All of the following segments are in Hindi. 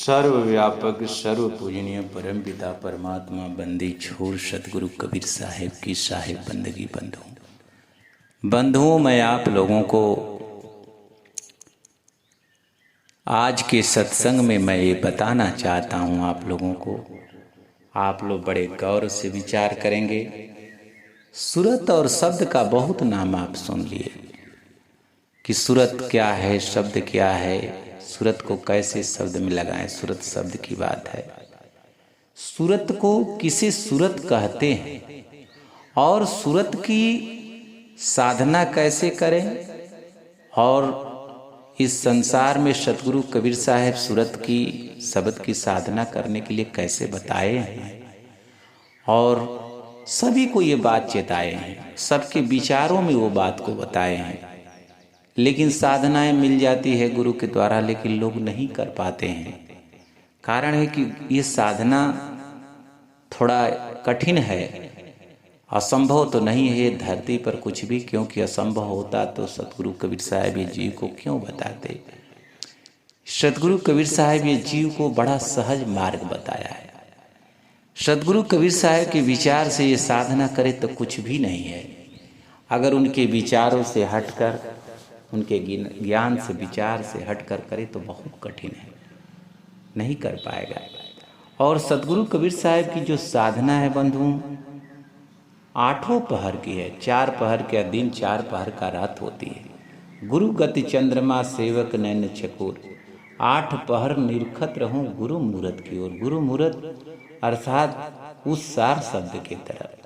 सर्वव्यापक सर्व पूजनीय परम पिता परमात्मा बंदी छोड़ सतगुरु कबीर साहिब की साहिब बंदगी बंधुओं, मैं आप लोगों को आज के सत्संग में मैं ये बताना चाहता हूँ आप लोगों को। आप लोग बड़े गौर से विचार करेंगे। सूरत और शब्द का बहुत नाम आप सुन लिए कि सूरत क्या है, शब्द क्या है, सूरत को कैसे शब्द में लगाएं। सूरत शब्द की बात है। सूरत को किसे सूरत कहते हैं और सूरत की साधना कैसे करें, और इस संसार में सतगुरु कबीर साहब सूरत की शब्द की साधना करने के लिए कैसे बताए हैं और सभी को ये बात चेताए हैं, सबके विचारों में वो बात को बताए हैं। लेकिन साधनाएं मिल जाती है गुरु के द्वारा, लेकिन लोग नहीं कर पाते हैं। कारण है कि ये साधना थोड़ा कठिन है, असंभव तो नहीं है धरती पर कुछ भी, क्योंकि असंभव होता तो सतगुरु कबीर साहब ये जीव को क्यों बताते। सतगुरु कबीर साहब ये जीव को बड़ा सहज मार्ग बताया है। सतगुरु कबीर साहब के विचार से ये साधना करे तो कुछ भी नहीं है। अगर उनके विचारों से हटकर, उनके ज्ञान से विचार से हटकर करे तो बहुत कठिन है, नहीं कर पाएगा। और सतगुरु कबीर साहब की जो साधना है बंधुओं, 8 पहर की है। 4 पहर का दिन, 4 पहर का रात होती है। गुरु गति चंद्रमा सेवक नैन चकोर, 8 पहर निरखत रहूं गुरु मूरत की ओर। गुरु मूरत अर्थात उस सार शब्द की तरफ,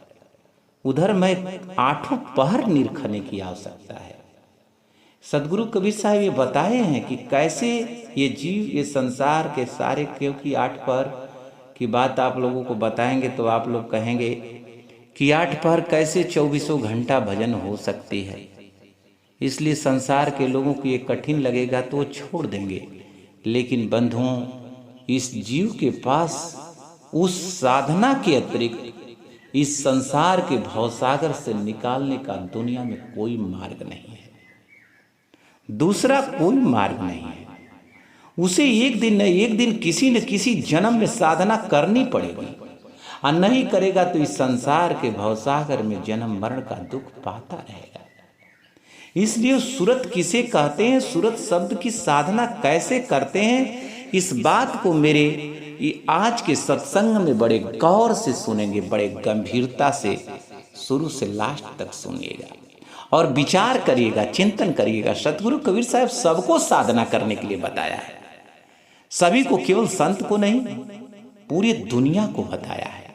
उधर मैं 8 पहर निरखने की आवश्यकता है। सतगुरु कबीर साहब ये बताए हैं कि कैसे ये जीव, ये संसार के सारे, क्योंकि 8 पहर की बात आप लोगों को बताएंगे तो आप लोग कहेंगे कि 8 पहर कैसे 24 घंटा भजन हो सकती है। इसलिए संसार के लोगों को ये कठिन लगेगा तो वो छोड़ देंगे। लेकिन बंधुओं, इस जीव के पास उस साधना के अतिरिक्त इस संसार के भवसागर से निकालने का दुनिया में कोई मार्ग नहीं है, दूसरा कोई मार्ग नहीं है। उसे एक दिन न एक दिन किसी न किसी जन्म में साधना करनी पड़ेगी, और नहीं करेगा तो इस संसार के भवसागर में जन्म मरण का दुख पाता रहेगा। इसलिए सूरत किसे कहते हैं, सूरत शब्द की साधना कैसे करते हैं, इस बात को मेरे आज के सत्संग में बड़े गौर से सुनेंगे, बड़े गंभीरता से शुरू से लास्ट तक सुनिएगा और विचार करिएगा, चिंतन करिएगा। सतगुरु कबीर साहब सबको साधना करने के लिए बताया है, सभी को, केवल संत को नहीं, पूरी दुनिया को बताया है।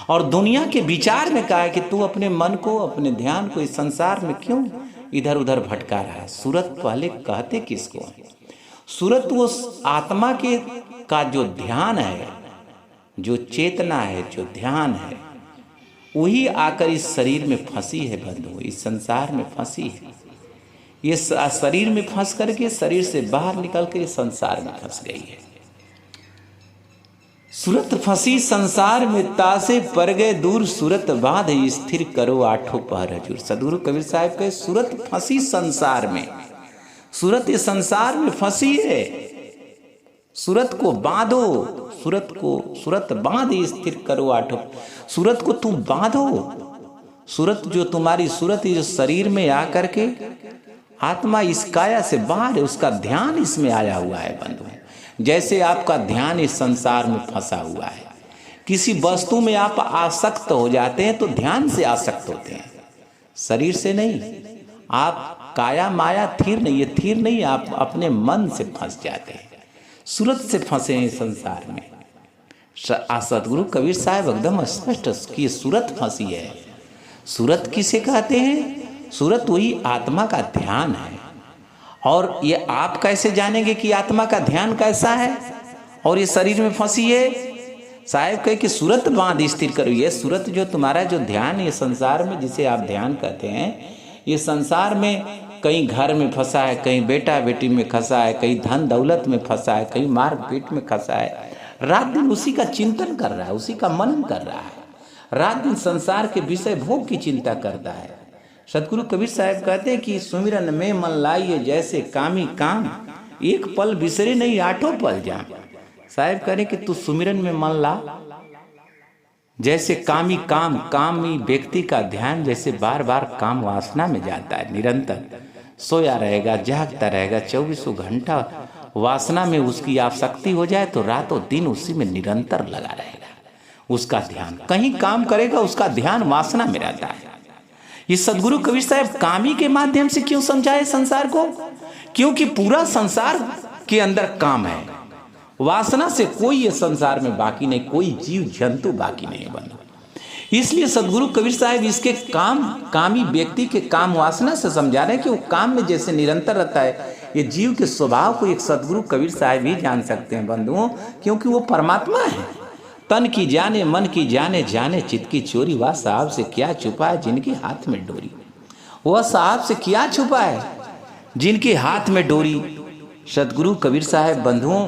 और दुनिया के विचार में कहा है कि तू अपने मन को, अपने ध्यान को इस संसार में क्यों इधर उधर भटका रहा है। सूरत पहले कहते किसको है? सूरत वो आत्मा के का जो ध्यान है, जो चेतना है, जो ध्यान है, वही आकर इस शरीर में फंसी है बंधु, इस संसार में फंसी है। ये शरीर में फंस करके शरीर से बाहर निकल के संसार में फंस गई है। सूरत फंसी संसार में, तासे पर गए दूर, सूरत बांध स्थिर करो 8 पहर हजूर। सतगुरु कबीर साहब कहे सूरत फंसी संसार में, सूरत इस संसार में फंसी है, सूरत को बांधो, सूरत बांध स्थिर करो 8। सूरत को तुम बांधो। सूरत जो तुम्हारी सूरत जो शरीर में आकर के आत्मा इस काया से बाहर है, उसका ध्यान इसमें आया हुआ है बंधु। जैसे आपका ध्यान इस संसार में फंसा हुआ है, किसी वस्तु में आप आसक्त हो जाते हैं तो ध्यान से आसक्त होते हैं, शरीर से नहीं। आप काया माया थिर नहीं, ये थिर नहीं, आप अपने मन से फंस जाते हैं, सूरत से फंसे हैं संसार में। सतगुरु कबीर साहब एकदम स्पष्ट कि सूरत फंसी है। सूरत किसे कहते हैं? सूरत वही आत्मा का ध्यान है। और ये आप कैसे जानेंगे कि आत्मा का ध्यान कैसा है और ये शरीर में फंसी है? साहब कहे कि सूरत बांध स्थिर करो। ये सूरत जो तुम्हारा जो ध्यान ये संसार में जिसे आप ध्यान कहते हैं, ये संसार में कहीं घर में फंसा है, कहीं बेटा बेटी में फंसा है, कहीं धन दौलत में फंसा है, कहीं मार पीट में फंसा है। रात दिन उसी का चिंतन कर रहा है, उसी का मनन कर रहा है, रात दिन संसार के विषय भोग की चिंता करता है। सतगुरु कबीर साहब कहते हैं कि सुमिरन में मन लाइए जैसे कामी काम, एक पल बिसरे नहीं 8 पल जाम। साहब करें कि तू सुमिरन में मन ला, जैसे कामी व्यक्ति का ध्यान जैसे बार बार काम वासना में जाता है, निरंतर सोया रहेगा, जागता रहेगा, 24 घंटा वासना में उसकी आसक्ति हो जाए तो रातों दिन उसी में निरंतर लगा रहेगा। उसका ध्यान कहीं काम करेगा, उसका ध्यान वासना में रहता है। ये सदगुरु कबीर साहब कामी के माध्यम से क्यों समझाए संसार को? क्योंकि पूरा संसार के अंदर काम है, वासना से कोई ये संसार में बाकी नहीं, कोई जीव जंतु बाकी नहीं बना। इसलिए सदगुरु कबीर साहब इसके कामी व्यक्ति के काम वासना से समझा रहे हैं कि वो काम में जैसे निरंतर रहता है। ये जीव के स्वभाव को एक सदगुरु कबीर साहब ही जान सकते हैं बंधुओं, क्योंकि वो परमात्मा है। तन की जाने मन की जाने, जाने चित्त की चोरी, वह साहब से क्या छुपा है जिनके हाथ में डोरी। वह साहब से क्या छुपा है जिनके हाथ में डोरी। सदगुरु कबीर साहब बंधुओं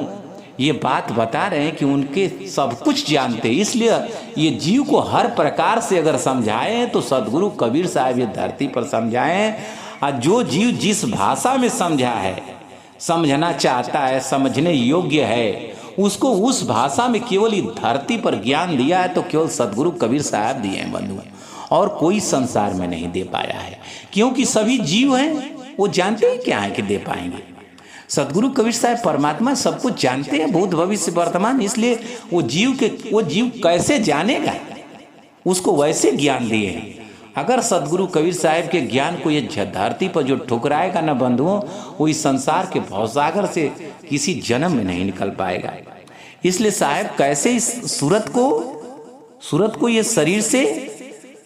ये बात बता रहे हैं कि उनके सब कुछ जानते हैं। इसलिए ये जीव को हर प्रकार से अगर समझाएं तो सदगुरु कबीर साहब ये धरती पर समझाएं। और जो जीव जिस भाषा में समझा है, समझना चाहता है, समझने योग्य है, उसको उस भाषा में केवल इस धरती पर ज्ञान दिया है तो केवल सदगुरु कबीर साहब दिए हैं बंधु, और कोई संसार में नहीं दे पाया है। क्योंकि सभी जीव हैं, वो जानते हैं क्या है कि दे पाएंगे। सदगुरु कबीर साहब परमात्मा सब कुछ जानते हैं, भूत भविष्य वर्तमान। इसलिए वो जीव कैसे जानेगा, उसको वैसे ज्ञान दिए हैं। अगर सदगुरु कबीर साहब के ज्ञान को ये धरती पर जो ठुकराएगा ना बंधुओं, वो इस संसार के भवसागर से किसी जन्म में नहीं निकल पाएगा। इसलिए साहब कैसे इस सूरत को ये शरीर से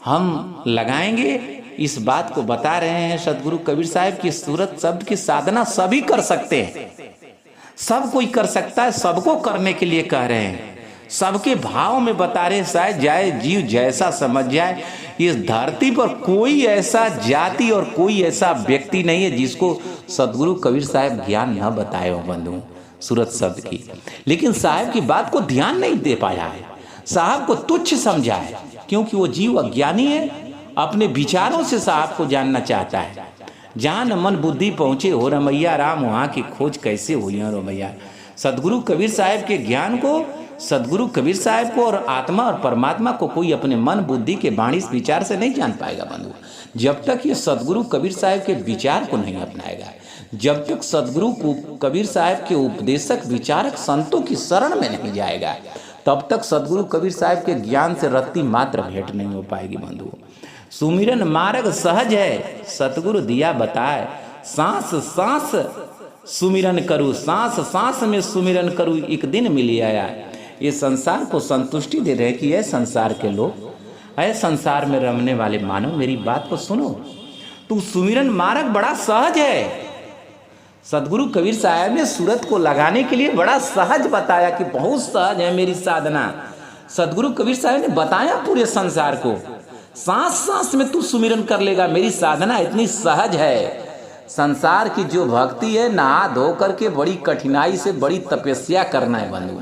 हम लगाएंगे, इस बात को बता रहे हैं सदगुरु कबीर साहब की। सूरत शब्द की साधना सभी कर सकते हैं, सब कोई कर सकता है, सबको करने के लिए कह रहे हैं, सबके भाव में बता रहे हैं। शायद जाए जीव जैसा समझ जाए। इस धरती पर कोई ऐसा जाति और कोई ऐसा व्यक्ति नहीं है जिसको सदगुरु कबीर साहब ज्ञान न बताए हो बंधु सूरत शब्द की। लेकिन साहब की बात को ध्यान नहीं दे पाया है, साहब को तुच्छ समझा है, क्योंकि वो जीव अज्ञानी है, अपने विचारों से साहब को जानना चाहता है। जहाँ न मन बुद्धि पहुँचे हो रमैया राम, वहाँ की खोज कैसे हुई हो रमैया। सदगुरु कबीर साहब के ज्ञान को, सदगुरु कबीर साहब को और आत्मा और परमात्मा को कोई अपने मन बुद्धि के वाणी विचार से नहीं जान पाएगा बंधु, जब तक ये सदगुरु कबीर साहब के विचार को नहीं अपनाएगा। जब तक सदगुरु कबीर साहब के उपदेशक विचारक संतों की शरण में नहीं जाएगा, तब तक सदगुरु कबीर साहब के ज्ञान से रत्ती मात्र भेंट नहीं हो पाएगी बंधु। सुमिरन मार्ग सहज है, सतगुरु दिया बताए, सांस सांस सुमिरन करूँ, सांस सांस में सुमिरन करूँ, एक दिन मिल आया। ये संसार को संतुष्टि दे रहे कि ये संसार के लोग, ऐ संसार में रमने वाले मानो, मेरी बात को सुनो, तू सुमिरन मार्ग बड़ा सहज है। सदगुरु कबीर साहब ने सूरत को लगाने के लिए बड़ा सहज बताया कि बहुत सहज है मेरी साधना। सदगुरु कबीर साहब ने बताया पूरे संसार को, सांस सांस में तू सुमिरन कर लेगा, मेरी साधना इतनी सहज है। संसार की जो भक्ति है, नहा धो करके बड़ी कठिनाई से बड़ी तपस्या करना है बंधु।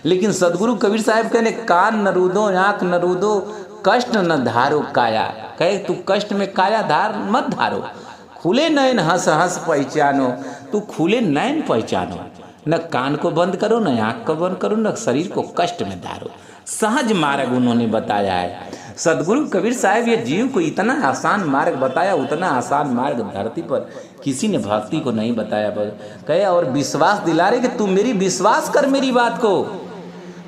लेकिन सदगुरु कबीर साहब कहने, कान न रूदो आँख न रूदो, कष्ट न धारो काया। कहे तू कष्ट में काया धार मत धारो, खुले नयन हंस हंस पहचानो, तू खुले नयन पहचानो, न कान को बंद करो, न आँख को बंद करो, न शरीर को कष्ट में धारो। सहज मार्ग उन्होंने बताया है। सदगुरु कबीर साहब ये जीव को इतना आसान मार्ग बताया, उतना आसान मार्ग धरती पर किसी ने भक्ति को नहीं बताया। कहे और विश्वास दिला रहे कि तू मेरी विश्वास कर, मेरी बात को,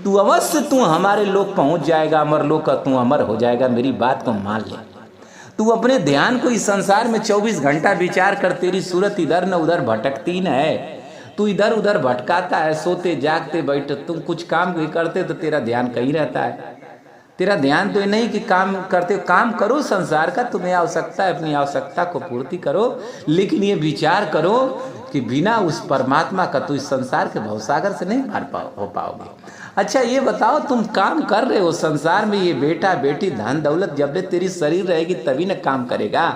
तू अवश्य तू हमारे लोक पहुंच जाएगा, अमर लोक का तू अमर हो जाएगा, मेरी बात को मान ले। तू अपने ध्यान को इस संसार में 24 घंटा विचार कर, तेरी सूरत इधर न उधर भटकती न है। तू इधर उधर भटकाता है, सोते जागते बैठे, तुम कुछ काम भी करते तो तेरा ध्यान कहीं रहता है। तेरा ध्यान तो ये नहीं कि काम करते, काम करो संसार का, तुम्हें आवश्यकता है, अपनी आवश्यकता को पूर्ति करो, लेकिन ये विचार करो कि बिना उस परमात्मा का तो इस संसार के भवसागर से नहीं पार हो पाओगे। अच्छा ये बताओ, तुम काम कर रहे हो संसार में, ये बेटा बेटी धन दौलत, जब तक तेरी शरीर रहेगी तभी न काम करेगा,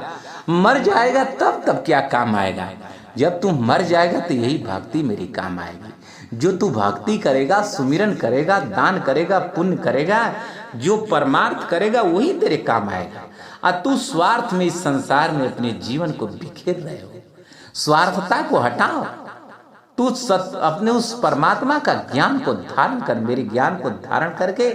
मर जाएगा तब क्या काम आएगा। जब तू मर जाएगा तो यही भक्ति मेरी काम आएगी। जो तू भक्ति करेगा, सुमिरन करेगा, दान करेगा, पुण्य करेगा, जो परमार्थ करेगा वही तेरे काम आएगा। और तू स्वार्थ में इस संसार में अपने जीवन को बिखेर रहे हो। स्वार्थता को हटाओ, तू अपने उस परमात्मा का ज्ञान को धारण कर, मेरे ज्ञान को धारण करके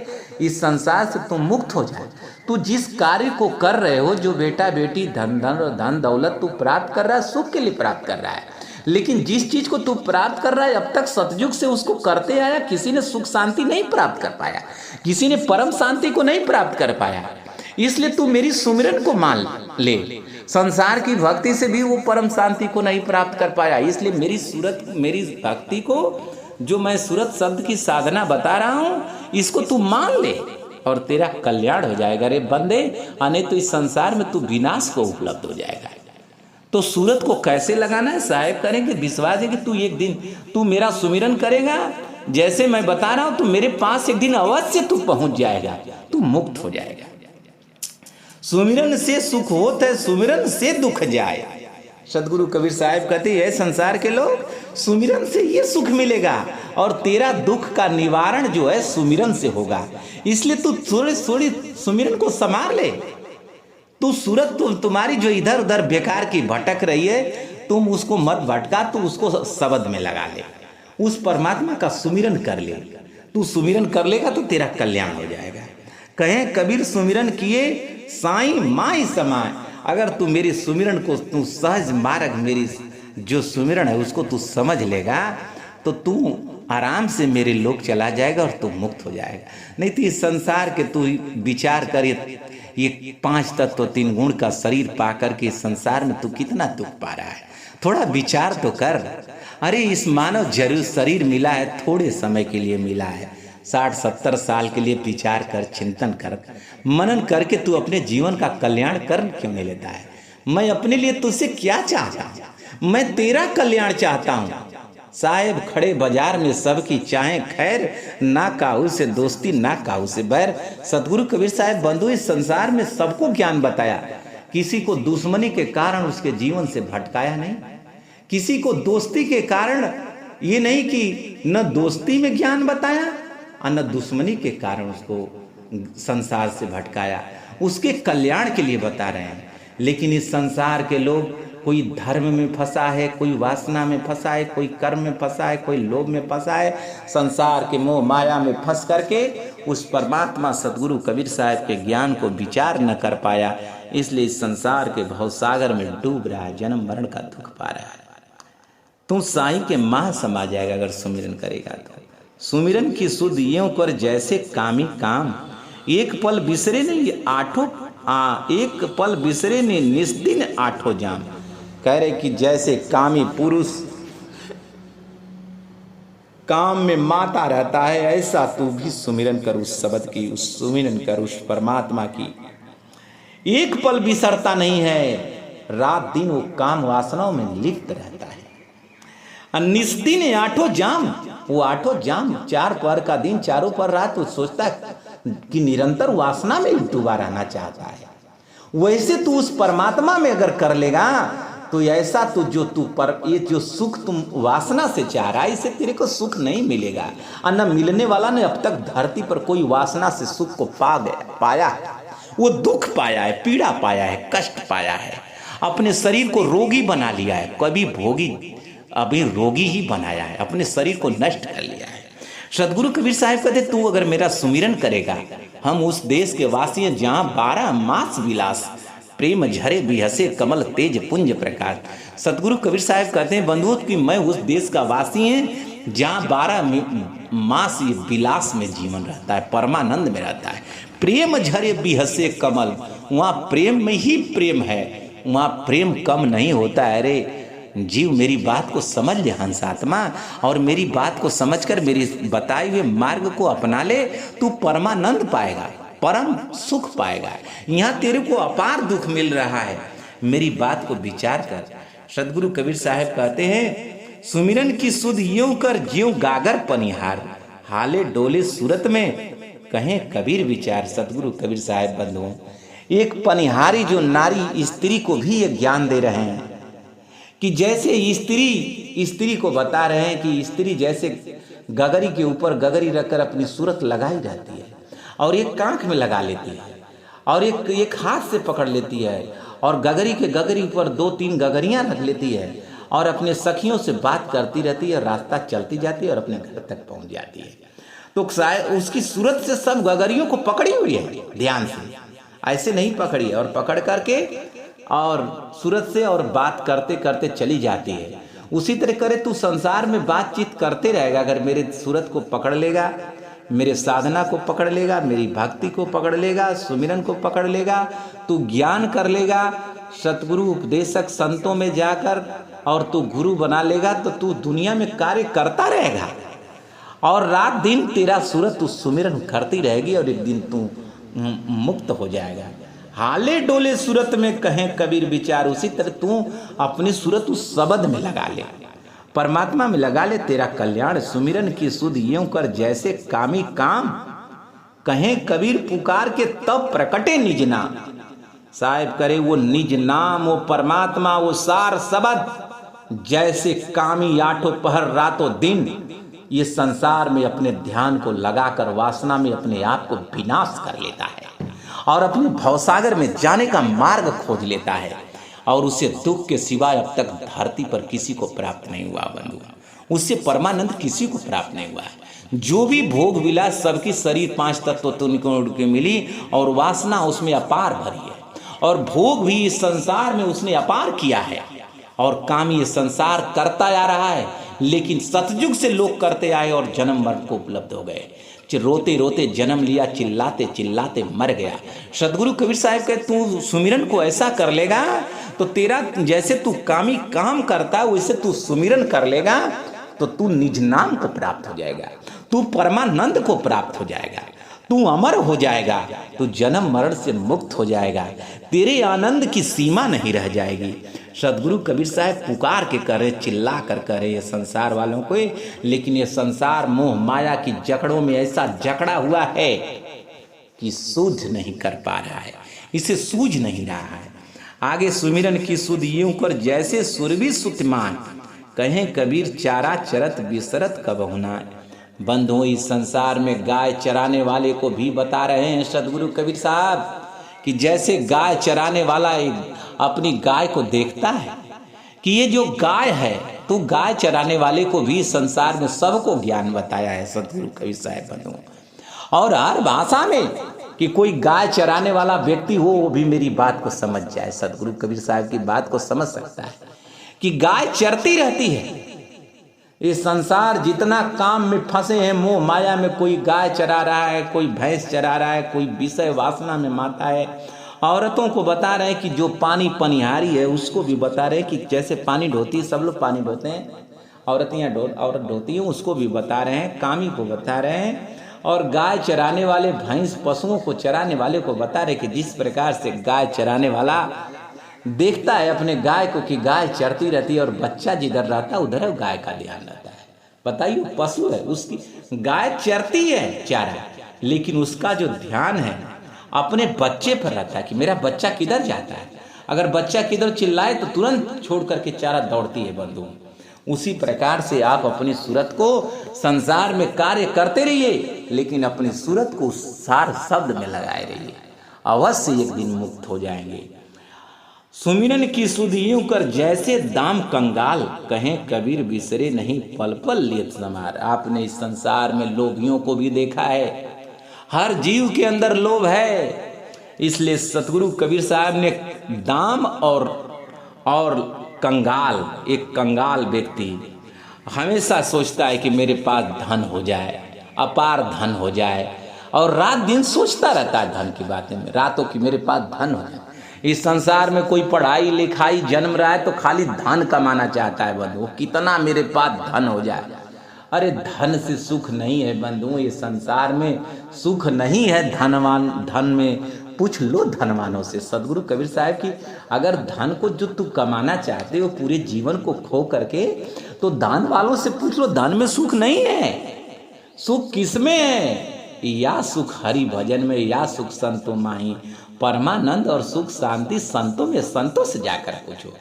इस संसार से तू मुक्त हो जाए। तू जिस कार्य को कर रहे हो, जो बेटा बेटी धन दौलत तू प्राप्त कर रहा है, सुख के लिए प्राप्त कर रहा है, लेकिन जिस चीज को तू प्राप्त कर रहा है अब तक सतयुग से उसको करते आया, किसी ने सुख शांति नहीं प्राप्त कर पाया, किसी ने परम शांति को नहीं प्राप्त कर पाया। इसलिए तू मेरी सुमिरन को मान ले। संसार की भक्ति से भी वो परम शांति को नहीं प्राप्त कर पाया, इसलिए मेरी भक्ति को, जो मैं सूरत शब्द की साधना बता रहा हूं, इसको तू मान ले और तेरा कल्याण हो जाएगा रे बंदे, अने तो इस संसार में तू विनाश को उपलब्ध हो जाएगा। तो सूरत को कैसे लगाना है साहेब करेंगे, विश्वास है कि तू एक दिन तू मेरा सुमिरन करेगा, जैसे मैं बता रहा हूं, तू मेरे पास एक दिन अवश्य तू पहुंच जाएगा, तू मुक्त हो जाएगा। सुमिरन से सुख होता है, सुमिरन से दुख जाए। सदगुरु कबीर साहब कहते हैं संसार के लोग, सुमिरन से ये सुख मिलेगा और तेरा दुख का निवारण जो है सुमिरन से होगा। इसलिए तू थोड़ी थोड़ी सुमिरन को संभाल ले। तू सूरत तुम्हारी जो इधर उधर बेकार की भटक रही है, तुम उसको मत भटका, तू उसको शब्द में लगा ले, उस परमात्मा का सुमिरन कर ले। तू सुमिरन कर लेगा तो तेरा कल्याण हो जाएगा। कहें कबीर सुमिरन किए साईं माई समाए। अगर तू मेरी सुमिरन को, तू सहज मार्ग, मेरी जो सुमिरन है उसको तू समझ लेगा तो तू आराम से मेरे लोक चला जाएगा और तू मुक्त हो जाएगा। नहीं तो इस संसार के तू विचार कर, ये 5 तत्व 3 गुण का शरीर पा करके इस संसार में तू कितना दुख पा रहा है, थोड़ा विचार तो कर। अरे इस मानव जरूर शरीर मिला है, थोड़े समय के लिए मिला है, 60-70 साल के लिए विचार कर, चिंतन कर, मनन करके तू अपने जीवन का कल्याण कर क्यों नहीं लेता है। मैं अपने लिए तुझसे क्या चाहता हूँ, मैं तेरा कल्याण चाहता हूँ। साहेब खड़े बाजार में सबकी चाहें खैर, ना काहू से दोस्ती ना काहू से बैर। सतगुरु कबीर साहब बंधु इस संसार में सबको ज्ञान बताया, किसी को दुश्मनी के कारण उसके जीवन से भटकाया नहीं, किसी को दोस्ती के कारण ये नहीं कि न दोस्ती में ज्ञान बताया और न दुश्मनी के कारण उसको संसार से भटकाया, उसके कल्याण के लिए बता रहे हैं। लेकिन इस संसार के लोग, कोई धर्म में फंसा है, कोई वासना में फंसा है, कोई कर्म में फंसा है, कोई लोभ में फंसा है, संसार के मोह माया में फंस करके उस परमात्मा सतगुरु कबीर साहब के ज्ञान को विचार न कर पाया, इसलिए इस संसार के भवसागर में डूब रहा है, जन्म मरण का दुख पा रहा है। तू साईं के माह समा जाएगा अगर सुमिरन करेगा तो। सुमिरन की सुध यूं कर जैसे कामी काम, एक पल बिसरे नहीं एक पल बिसरे ने निस्दिन 8 जाम। कह रहे कि जैसे कामी पुरुष काम में माता रहता है, ऐसा तू भी सुमिरन कर उस शब्द की, उस सुमिरन कर उस परमात्मा की। एक पल बिसरता नहीं है, रात दिन वो काम वासनाओं में लिप्त रहता है। निस्दिन 8 जाम, वो 8 जाम, 4 पहर का दिन, 4 पहर रात वो सोचता है कि निरंतर वासना में डूबा रहना चाहता है। वैसे तू उस परमात्मा में अगर कर लेगा तो ऐसा तो जो तू पर ये जो सुख तुम वासना से चाह रहा है, इससे तेरे को सुख नहीं मिलेगा। और न मिलने वाला ने अब तक धरती पर कोई वासना से सुख को पाया है, वो दुख पाया है, पीड़ा पाया है, कष्ट पाया है, अपने शरीर को रोगी बना लिया है, कभी भोगी अभी रोगी ही बनाया है, अपने शरीर को नष्ट कर लिया है। सदगुरु कबीर साहब कहते तू अगर मेरा सुमिरन करेगा, हम उस देश के वासी हैं जहाँ 12 मास विलास, प्रेम झरे बिहसे कमल तेज पुंज प्रकाश। सतगुरु कबीर साहब कहते हैं बंधुओं कि मैं उस देश का वासी हैं जहाँ 12 मास ये विलास में जीवन रहता है, परमानंद में रहता है। प्रेम झरे बिहसे कमल, वहाँ प्रेम में ही प्रेम है, वहाँ प्रेम कम नहीं होता है। अरे जीव मेरी बात को समझ ले हंसात्मा, और मेरी बात को समझकर मेरी बताए हुए मार्ग को अपना ले, तू परमानंद पाएगा, परम सुख पाएगा। यहाँ तेरे को अपार दुख मिल रहा है, मेरी बात को विचार कर। सदगुरु कबीर साहब कहते हैं सुमिरन की सुध यूं कर ज्यों गागर पनिहार, हाले डोले सूरत में कहें कबीर विचार। सदगुरु कबीर साहब बंधुओं, एक पनिहारी जो नारी स्त्री को भी ये ज्ञान दे रहे हैं कि जैसे स्त्री को बता रहे हैं कि स्त्री जैसे गगरी के ऊपर गगरी रखकर अपनी सूरत लगाई रहती है, और एक कांख में लगा लेती है, और एक हाथ से पकड़ लेती है, और गगरी के गगरी पर 2-3 गगरियां रख लेती है, और अपने सखियों से बात करती रहती है, रास्ता चलती जाती है और अपने घर तक पहुंच जाती है। तो उसकी सूरत से सब गगरियों को पकड़ी हुई है, ध्यान से ऐसे नहीं पकड़ी है, और पकड़ करके और सूरत से और बात करते करते चली जाती है। उसी तरह करे तू संसार में बातचीत करते रहेगा, अगर मेरे सूरत को पकड़ लेगा, मेरे साधना को पकड़ लेगा, मेरी भक्ति को पकड़ लेगा, सुमिरन को पकड़ लेगा, तू ज्ञान कर लेगा, सतगुरु उपदेशक संतों में जाकर और तू गुरु बना लेगा, तो तू दुनिया में कार्य करता रहेगा और रात दिन तेरा सूरत तू सुमिरन करती रहेगी और एक दिन तू मुक्त हो जाएगा। हाले डोले सूरत में कहें कबीर विचार, उसी तरह तू अपनी सूरत उस शब्द में लगा ले, परमात्मा में लगा ले, तेरा कल्याण सुमिरन की सुध यूं कर जैसे कामी काम, कहें कबीर पुकार के तब प्रकटे निज नाम। साहिब करे वो निज नाम, वो परमात्मा, वो सार शब्द जैसे कामी आठों पहर रातों दिन ये संसार में अपने ध्यान को लगाकर वासना में अपने आप को विनाश कर लेता है और अपने भवसागर में जाने का मार्ग खोज लेता है, और उसे दुख के सिवाय अब तक धरती पर किसी को प्राप्त नहीं हुआ बंधु, उससे परमानंद किसी को प्राप्त नहीं हुआ है। जो भी भोग विलास सबकी शरीर 5 तत्व तो मिली और वासना उसमें अपार भरी है, और भोग भी इस संसार में उसने अपार किया है, और काम ये संसार करता आ रहा है, लेकिन सतयुग से लोग करते आए और जन्म मरण को उपलब्ध हो गए। रोते रोते जन्म लिया, चिल्लाते चिल्लाते मर गया। सतगुरु कबीर साहब के तू सुमिरन को ऐसा कर लेगा तो तेरा जैसे तू कामी काम करता वैसे तू सुमिरन कर लेगा तो तू निज नाम को प्राप्त हो जाएगा, तू परमानंद को प्राप्त हो जाएगा, तू अमर हो जाएगा, तू जन्म मरण से मुक्त हो जाएगा, तेरे आनंद की सीमा नहीं रह जाएगी। सतगुरु कबीर साहब पुकार के करे, चिल्ला कर करे ये संसार वालों को, लेकिन ये संसार मोह माया की जकड़ों में ऐसा जकड़ा हुआ है कि सूझ नहीं कर पा रहा है, इसे सूझ नहीं रहा है। आगे सुमिरन की सुध यूं कर जैसे सुरभि सुतमान, कहें कबीर चारा चरत बिसरत कब होना। बंधुओं इस संसार में गाय चराने वाले को भी बता रहे हैं सतगुरु कबीर साहब कि जैसे गाय चराने वाला अपनी गाय को देखता है कि ये जो गाय है, तो गाय चराने वाले को भी संसार में सबको ज्ञान बताया है सतगुरु कबीर साहब बंधुओं, और हर भाषा में कि कोई गाय चराने वाला व्यक्ति हो वो भी मेरी बात को समझ जाए, सतगुरु कबीर साहब की बात को समझ सकता है कि गाय चरती रहती है। ये संसार जितना काम में फंसे हैं, मोह माया में, कोई गाय चरा रहा है, कोई भैंस चरा रहा है, कोई विषय वासना में माता है। औरतों को बता रहे हैं कि जो पानी पनिहारी है उसको भी बता रहे हैं कि जैसे पानी ढोती है, सब लोग पानी ढोते हैं, औरत ढोती हैं, उसको भी बता रहे हैं, कामी को बता रहे हैं, और गाय चराने वाले भैंस पशुओं को चराने वाले को बता रहे कि जिस प्रकार से गाय चराने वाला देखता है अपने गाय को कि गाय चरती रहती है और बच्चा जिधर रहता है उधर गाय का ध्यान रहता है। बताइए पशु है, उसकी गाय चरती है चारा, लेकिन उसका जो ध्यान है अपने बच्चे पर रहता है कि मेरा बच्चा किधर जाता है। अगर बच्चा किधर चिल्लाए तो तुरंत छोड़ करके चारा दौड़ती है बंधु। उसी प्रकार से आप अपनी सूरत को संसार में कार्य करते रहिए, लेकिन अपनी सूरत को सार शब्द में लगाए रहिए, अवश्य एक दिन मुक्त हो जाएंगे। सुमिरन की सुध यूं कर जैसे दाम कंगाल, कहें कबीर बिसरे नहीं पल पल लियत समार। आपने इस संसार में लोभियों को भी देखा है, हर जीव के अंदर लोभ है, इसलिए सतगुरु कबीर साहब ने दाम और कंगाल, एक कंगाल व्यक्ति हमेशा सोचता है कि मेरे पास धन हो जाए, अपार धन हो जाए, और रात दिन सोचता रहता है धन की बातें में, रातों की मेरे पास धन हो जाए। इस संसार में कोई पढ़ाई लिखाई जन्म रहा है तो खाली धन कमाना चाहता है बंधु, कितना मेरे पास धन हो जाए। अरे धन से सुख नहीं है बंधु, ये संसार में सुख नहीं है धन में, पूछ लो धनवानों से। सदगुरु कबीर साहब की अगर धन को जो तू कमाना चाहते हो पूरे जीवन को खो करके, तो दान वालों से पूछ लो, धन में सुख नहीं है। सुख किसमें है? या सुख हरि भजन में, या सुख संतों माही। परमानंद और सुख शांति संतों में, संतों से जाकर पूछो।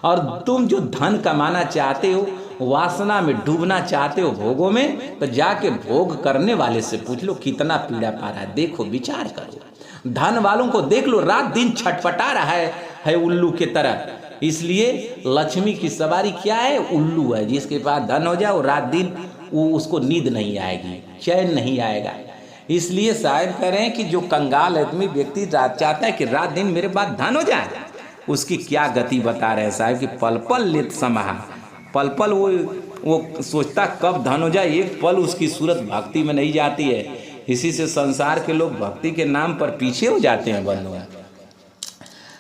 और तुम जो धन कमाना चाहते हो, वासना में डूबना चाहते हो, भोगों में, तो जाके भोग करने वाले से पूछ लो कितना पीड़ा पा रहा है, देखो विचार करो। धन वालों को देख लो, रात दिन छटपटा रहा है उल्लू के तरह, इसलिए लक्ष्मी की सवारी क्या है? उल्लू है। जिसके पास धन हो जाए वो रात दिन वो उसको नींद नहीं आएगी, चैन नहीं आएगा। इसलिए साहब कह रहे हैं कि जो कंगाल आदमी व्यक्ति चाहता है कि रात दिन मेरे पास धन हो जाए, उसकी क्या गति बता रहे हैं साहब कि पल पल लेत समाहा, पल पल वो सोचता कब धन हो जाए, एक पल उसकी सूरत भक्ति में नहीं जाती है। इसी से संसार के लोग भक्ति के नाम पर पीछे हो जाते हैं बंधुओं।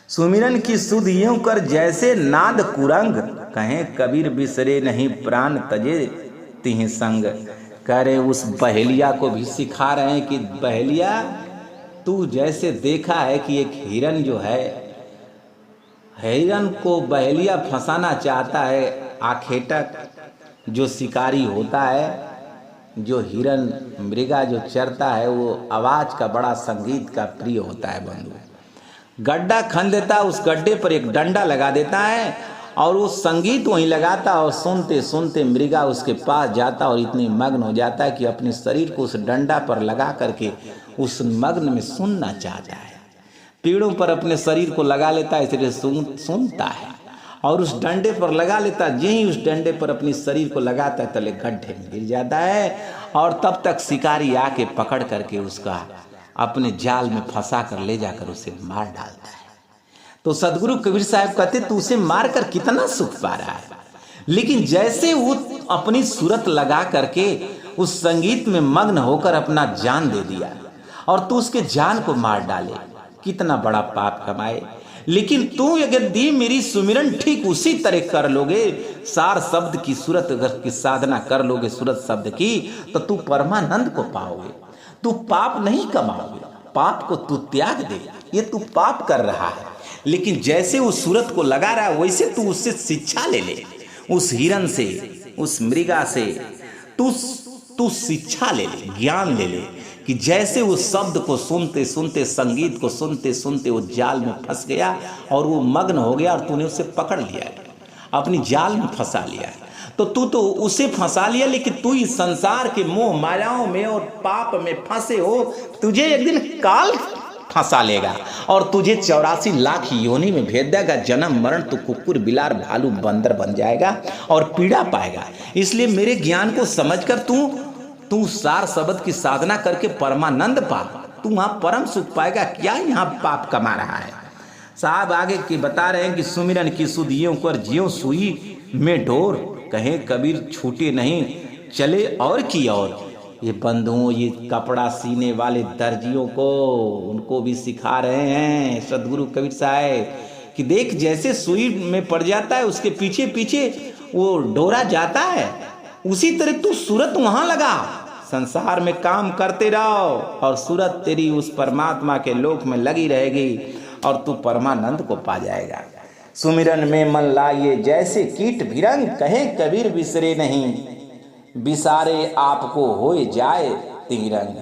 सुमिरन की सुध यूं कर जैसे नाद कुरंग, कहें कबीर बिसरे नहीं प्राण तजे तिह संग। कह रहे उस बहेलिया को भी सिखा रहे हैं कि बहेलिया तू जैसे देखा है कि एक हिरन जो है, हिरन को बहेलिया फंसाना चाहता है। आखेटक जो शिकारी होता है, जो हिरन मृगा जो चरता है, वो आवाज का बड़ा संगीत का प्रिय होता है बंधु। गड्ढा खन देता है, उस गड्ढे पर एक डंडा लगा देता है और वो संगीत वहीं लगाता और सुनते सुनते मृगा उसके पास जाता और इतनी मग्न हो जाता है कि अपने शरीर को उस डंडा पर लगा करके उस मग्न में सुनना चाहता है। पेड़ों पर अपने शरीर को लगा लेता है, इसलिए सुनता है और उस डंडे पर लगा लेता है। यही उस डंडे पर अपने शरीर को लगाता है, तले गड्ढे में गिर जाता है और तब तक शिकारी आके पकड़ करके उसका अपने जाल में फंसा कर ले जाकर उसे मार डालता है। तो सदगुरु कबीर साहब कहते तू उसे मार कर कितना सुख पा रहा है, लेकिन जैसे वो अपनी सूरत लगा करके उस संगीत में मग्न होकर अपना जान दे दिया और तू उसके जान को मार डाले, कितना बड़ा पाप कमाए। लेकिन तू अगर दी मेरी सुमिरन ठीक उसी तरह कर लोगे, सार शब्द की सूरत अगर की साधना कर लोगे, सूरत शब्द की, तो तू परमानंद को पाओगे। तू पाप नहीं कमाओगे, पाप को तू त्याग दे। ये तू पाप कर रहा है, लेकिन जैसे उस सूरत को लगा रहा है वैसे तू उससे शिक्षा ले ले, उस हिरन से, उस मृगा से तू शिक्षा ले ले, ज्ञान ले ले कि जैसे उस शब्द को सुनते सुनते, संगीत को सुनते सुनते वो जाल में फंस गया और वो मग्न हो गया और तूने उसे पकड़ लिया, अपनी जाल में फंसा लिया। तो तू तो उसे फंसा लिया, लेकिन तू इस संसार के मोह मायाओं में और पाप में फंसे हो। तुझे एक दिन काल फंसा लेगा और तुझे 84 लाख योनि में भेज देगा। जन्म मरण तू कुकुर बिलार भालू बंदर बन जाएगा और पीड़ा पाएगा। इसलिए मेरे ज्ञान को समझकर तू सार शब्द की साधना करके परमानंद पा, तू वहां परम सुख पाएगा। क्या यहाँ पाप कमा रहा है? साहब आगे की बता रहे हैं कि सुमिरन की सुध यूं कर ज्यों सुई में डोर, कहें कबीर छूटे नहीं चले और की और। ये बंधुओं, ये कपड़ा सीने वाले दर्जियों को, उनको भी सिखा रहे हैं सदगुरु कबीर साहब कि देख जैसे सुई में पड़ जाता है उसके पीछे पीछे वो डोरा जाता है, उसी तरह तू सूरत वहां लगा, संसार में काम करते रहो और सूरत तेरी उस परमात्मा के लोक में लगी रहेगी और तू परमानंद को पा जाएगा। सुमिरन में मन लाइए जैसे कीट भिरंग, कहे कबीर बिसरे नहीं बिसारे आपको हो जाए तिरंग।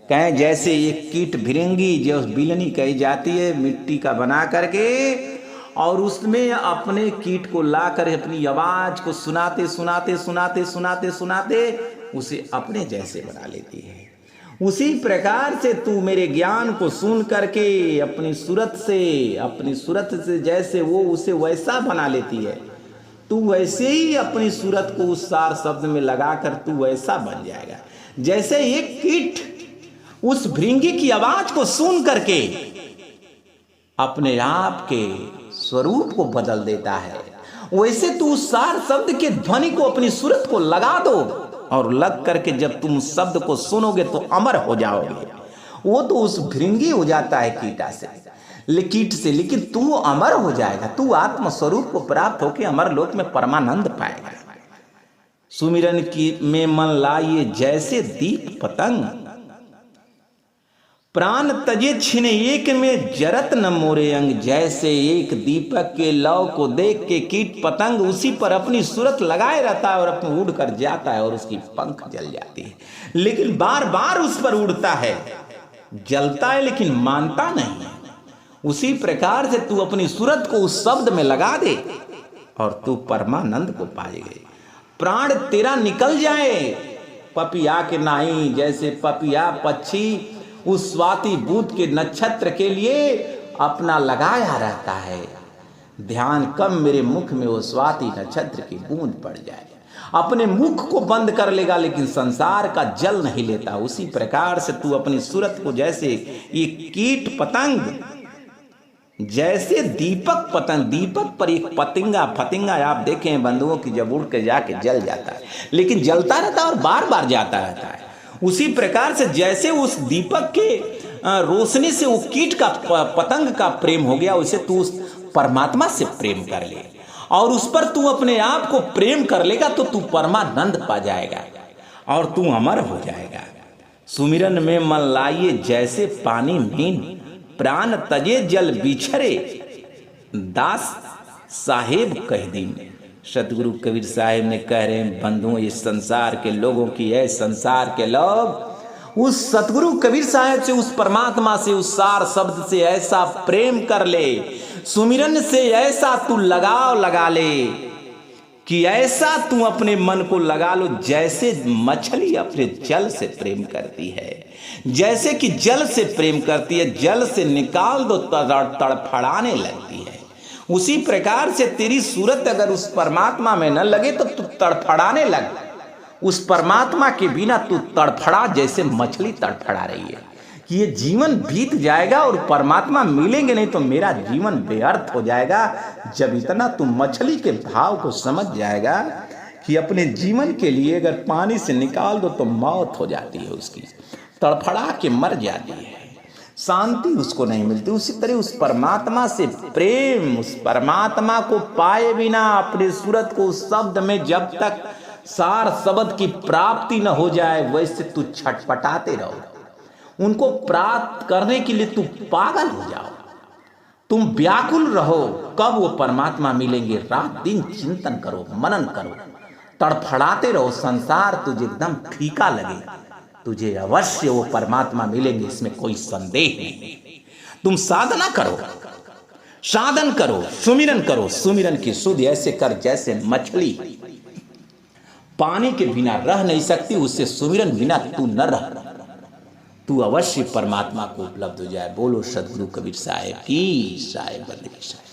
कहें जैसे एक कीट भिरंगी जो बिलनी कही जाती है मिट्टी का बना करके, और उसमें अपने कीट को लाकर अपनी आवाज को सुनाते सुनाते सुनाते सुनाते सुनाते उसे अपने जैसे बना लेती है। उसी प्रकार से तू मेरे ज्ञान को सुन करके अपनी सूरत से जैसे वो उसे वैसा बना लेती है, तू वैसे ही अपनी सूरत को उस सार शब्द में लगाकर तू वैसा बन जाएगा। जैसे एक कीट उस भृंगी की आवाज को सुन करके अपने आप के स्वरूप को बदल देता है, वैसे तू उस सार शब्द के ध्वनि को अपनी सूरत को लगा दो और लग करके जब तुम शब्द को सुनोगे तो अमर हो जाओगे। वो तो उस भृंगी हो जाता है कीट से, लेकिन तू अमर हो जाएगा। तू आत्म स्वरूप को प्राप्त होकर अमर लोक में परमानंद पाएगा। सुमिरन की में मन लाइए जैसे दीप पतंग, प्राण तजे छिन एक में जरत न मोरे अंग। जैसे एक दीपक के लौ को देख के कीट पतंग उसी पर अपनी सूरत लगाए रहता है और अपने उड़ कर जाता है और उसकी पंख जल जाती है, लेकिन बार बार उस पर उड़ता है, जलता है लेकिन मानता नहीं। उसी प्रकार से तू अपनी सूरत को उस शब्द में लगा दे और तू परमानंद को पाएगे। प्राण तेरा निकल जाए पपिया के नाही, जैसे पपिया पक्षी उस स्वाति बूत के नक्षत्र के लिए अपना लगाया रहता है, ध्यान कम मेरे मुख में वो स्वाति नक्षत्र की बूंद पड़ जाए। अपने मुख को बंद कर लेगा लेकिन संसार का जल नहीं लेता। उसी प्रकार से तू अपनी सूरत को जैसे ये कीट पतंग, जैसे दीपक पतंग, दीपक पर एक फतिंगा आप देखें बंधुओं की, जब उड़ के जाके जल जाता है लेकिन जलता रहता है और बार बार जाता रहता है। उसी प्रकार से जैसे उस दीपक के रोशनी से वो कीट का पतंग का प्रेम हो गया, उसे तू उस परमात्मा से प्रेम कर ले और उस पर तू अपने आप को प्रेम कर लेगा तो तू परमानंद पा जाएगा और तू अमर हो जाएगा। सुमिरन में मन लाइए जैसे पानी मीन, प्राण तजे जल बिछरे, दास साहेब कह दीन। सतगुरु कबीर साहेब ने कह रहे हैं बंधुओं, इस संसार के लोगों की है, संसार के लोग उस सतगुरु कबीर साहेब से, उस परमात्मा से, उस सार शब्द से ऐसा प्रेम कर ले, सुमिरन से ऐसा तू लगाव लगा ले कि ऐसा तू अपने मन को लगा लो जैसे मछली अपने जल से प्रेम करती है, जैसे कि जल से प्रेम करती है, जल से निकाल दो तड़फड़ाने लगती है। उसी प्रकार से तेरी सूरत अगर उस परमात्मा में न लगे तो तू तड़फड़ाने लग। उस परमात्मा के बिना तू तड़फड़ा जैसे मछली तड़फड़ा रही है कि ये जीवन बीत जाएगा और परमात्मा मिलेंगे नहीं तो मेरा जीवन व्यर्थ हो जाएगा। जब इतना तू मछली के भाव को समझ जाएगा कि अपने जीवन के लिए अगर पानी से निकाल दो तो मौत हो जाती है, उसकी तड़फड़ा के मर जाती है, शांति उसको नहीं मिलती। उसी तरह उस परमात्मा से प्रेम, उस परमात्मा को पाए बिना अपने सूरत को उस शब्द में जब तक सार शब्द की प्राप्ति न हो जाए वैसे तू छटपटाते रहो। उनको प्राप्त करने के लिए तू पागल हो जाओ, तुम व्याकुल रहो कब वो परमात्मा मिलेंगे। रात दिन चिंतन करो, मनन करो, तड़फड़ाते रहो। संसार तुझे एकदम फीका लगे, तुझे अवश्य वो परमात्मा मिलेंगे, इसमें कोई संदेह नहीं। तुम साधना करो, साधन करो, सुमिरन करो। सुमिरन की सुध ऐसे कर जैसे मछली पानी के बिना रह नहीं सकती, उससे सुमिरन बिना तू न रह, तू अवश्य परमात्मा को उपलब्ध हो जाए। बोलो सदगुरु कबीर साहेब की साहेब बंदगी साहेब।